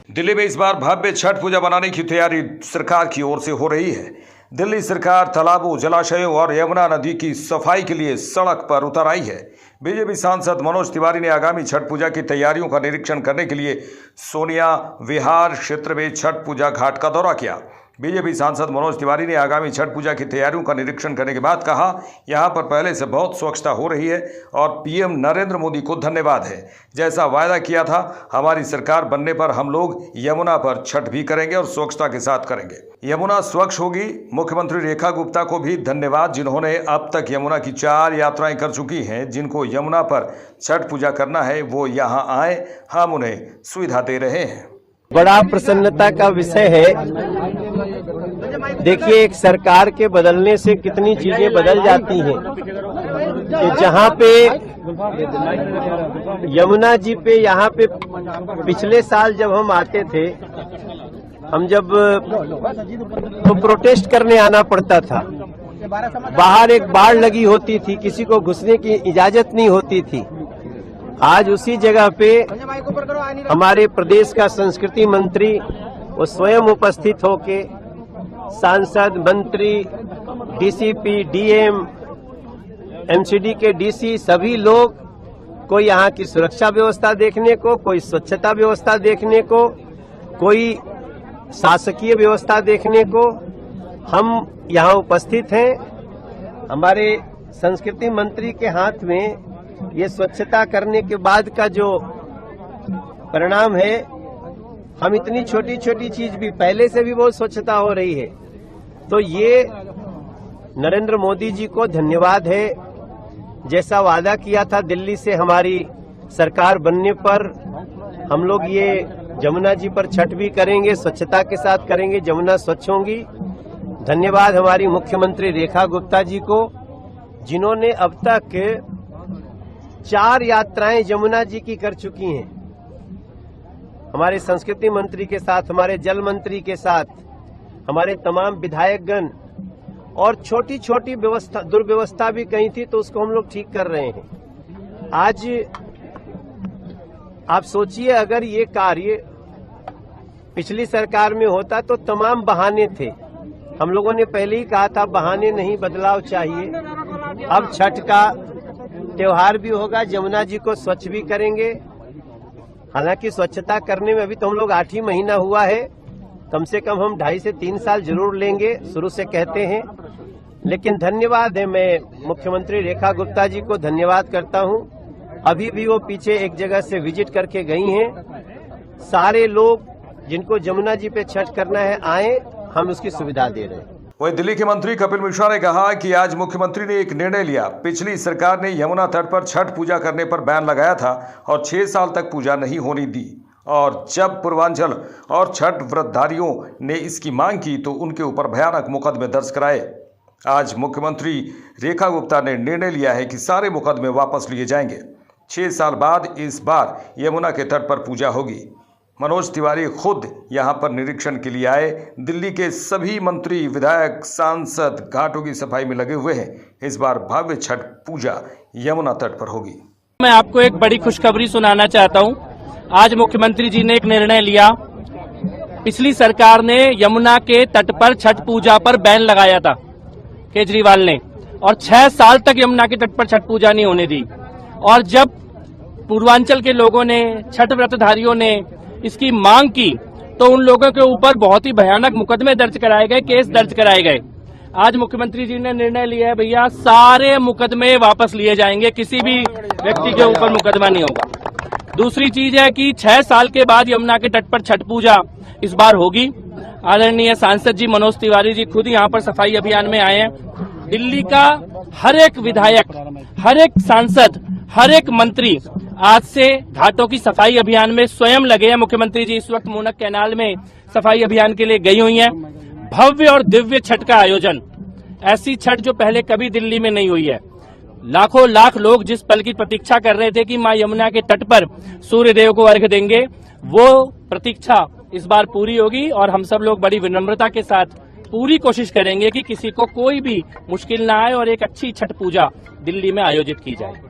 दिल्ली में इस बार भव्य छठ पूजा बनाने की तैयारी सरकार की ओर से हो रही है। दिल्ली सरकार तालाबों, जलाशयों और यमुना नदी की सफाई के लिए सड़क पर उतर आई है। बीजेपी सांसद मनोज तिवारी ने आगामी छठ पूजा की तैयारियों का निरीक्षण करने के लिए सोनिया विहार क्षेत्र में छठ पूजा घाट का दौरा किया। बीजेपी सांसद मनोज तिवारी ने आगामी छठ पूजा की तैयारियों का निरीक्षण करने के बाद कहा, यहां पर पहले से बहुत स्वच्छता हो रही है और पीएम नरेंद्र मोदी को धन्यवाद है। जैसा वायदा किया था, हमारी सरकार बनने पर हम लोग यमुना पर छठ भी करेंगे और स्वच्छता के साथ करेंगे। यमुना स्वच्छ होगी। मुख्यमंत्री रेखा गुप्ता को भी धन्यवाद, जिन्होंने अब तक यमुना की 4 यात्राएं कर चुकी हैं। जिनको यमुना पर छठ पूजा करना है वो यहाँ आए, हम उन्हें सुविधा दे रहे हैं। बड़ा प्रसन्नता का विषय है। देखिए, एक सरकार के बदलने से कितनी चीजें बदल जाती हैं। कि जहाँ पे यमुना जी पे यहाँ पे पिछले साल जब हम आते थे, हम जब तो प्रोटेस्ट करने आना पड़ता था। बाहर एक बाड़ लगी होती थी, किसी को घुसने की इजाजत नहीं होती थी। आज उसी जगह पे हमारे प्रदेश का संस्कृति मंत्री वो स्वयं उपस्थित होके सांसद, मंत्री, डीसीपी, डीएम, एमसीडी के डीसी सभी लोग, कोई यहाँ की सुरक्षा व्यवस्था देखने को, कोई स्वच्छता व्यवस्था देखने को, कोई शासकीय व्यवस्था देखने को हम यहाँ उपस्थित हैं। हमारे संस्कृति मंत्री के हाथ में ये स्वच्छता करने के बाद का जो परिणाम है, हम इतनी छोटी छोटी चीज भी, पहले से भी बहुत स्वच्छता हो रही है। तो ये नरेंद्र मोदी जी को धन्यवाद है। जैसा वादा किया था दिल्ली से हमारी सरकार बनने पर, हम लोग ये जमुना जी पर छठ भी करेंगे, स्वच्छता के साथ करेंगे, जमुना स्वच्छ होंगी। धन्यवाद हमारी मुख्यमंत्री रेखा गुप्ता जी को, जिन्होंने अब तक 4 यात्राएं जमुना जी की कर चुकी हैं। हमारे संस्कृति मंत्री के साथ, हमारे जल मंत्री के साथ, हमारे तमाम विधायकगण, और छोटी छोटी व्यवस्था, दुर्व्यवस्था भी कहीं थी तो उसको हम लोग ठीक कर रहे हैं। आज आप सोचिए, अगर ये कार्य पिछली सरकार में होता तो तमाम बहाने थे। हम लोगों ने पहले ही कहा था बहाने नहीं, बदलाव चाहिए। अब छठ का त्योहार भी होगा, जमुना जी को स्वच्छ भी करेंगे। हालांकि स्वच्छता करने में अभी तो हम लोग 8 ही महीना हुआ है, कम से कम हम 2.5 से 3 साल जरूर लेंगे, शुरू से कहते हैं। लेकिन धन्यवाद है, मैं मुख्यमंत्री रेखा गुप्ता जी को धन्यवाद करता हूं। अभी भी वो पीछे एक जगह से विजिट करके गई हैं। सारे लोग जिनको जमुना जी पे छठ करना है आए, हम उसकी सुविधा दे रहे हैं। वहीं दिल्ली के मंत्री कपिल मिश्रा ने कहा कि आज मुख्यमंत्री ने एक निर्णय लिया। पिछली सरकार ने यमुना तट पर छठ पूजा करने पर बैन लगाया था और 6 साल तक पूजा नहीं होने दी, और जब पूर्वांचल और छठ व्रतधारियों ने इसकी मांग की तो उनके ऊपर भयानक मुकदमे दर्ज कराए। आज मुख्यमंत्री रेखा गुप्ता ने निर्णय लिया है कि सारे मुकदमे वापस लिए जाएंगे। 6 साल बाद इस बार यमुना के तट पर पूजा होगी। मनोज तिवारी खुद यहां पर निरीक्षण के लिए आए। दिल्ली के सभी मंत्री, विधायक, सांसद घाटों की सफाई में लगे हुए हैं। इस बार भव्य छठ पूजा यमुना तट पर होगी। मैं आपको एक बड़ी खुशखबरी सुनाना चाहता हूं। आज मुख्यमंत्री जी ने एक निर्णय लिया। पिछली सरकार ने यमुना के तट पर छठ पूजा पर बैन लगाया था, केजरीवाल ने, और 6 साल तक यमुना के तट पर छठ पूजा नहीं होने दी। और जब पूर्वांचल के लोगों ने, छठ व्रतधारियों ने इसकी मांग की तो उन लोगों के ऊपर बहुत ही भयानक मुकदमे दर्ज कराए गए, केस दर्ज कराए गए। आज मुख्यमंत्री जी ने निर्णय लिया है, भैया सारे मुकदमे वापस लिए जाएंगे, किसी भी व्यक्ति के ऊपर मुकदमा नहीं होगा। दूसरी चीज है कि 6 साल के बाद यमुना के तट पर छठ पूजा इस बार होगी। आदरणीय सांसद जी मनोज तिवारी जी खुद यहाँ पर सफाई अभियान में आए हैं। दिल्ली का हर एक विधायक, हर एक सांसद, हर एक मंत्री आज से घाटों की सफाई अभियान में स्वयं लगे हैं। मुख्यमंत्री जी इस वक्त मूनक कैनाल में सफाई अभियान के लिए गई हुई हैं। भव्य और दिव्य छठ का आयोजन, ऐसी छठ जो पहले कभी दिल्ली में नहीं हुई है। लाखों लाख लोग जिस पल की प्रतीक्षा कर रहे थे कि मां यमुना के तट पर सूर्य देव को अर्घ्य देंगे, वो प्रतीक्षा इस बार पूरी होगी। और हम सब लोग बड़ी विनम्रता के साथ पूरी कोशिश करेंगे कि किसी को कोई भी मुश्किल न आए और एक अच्छी छठ पूजा दिल्ली में आयोजित की जाए।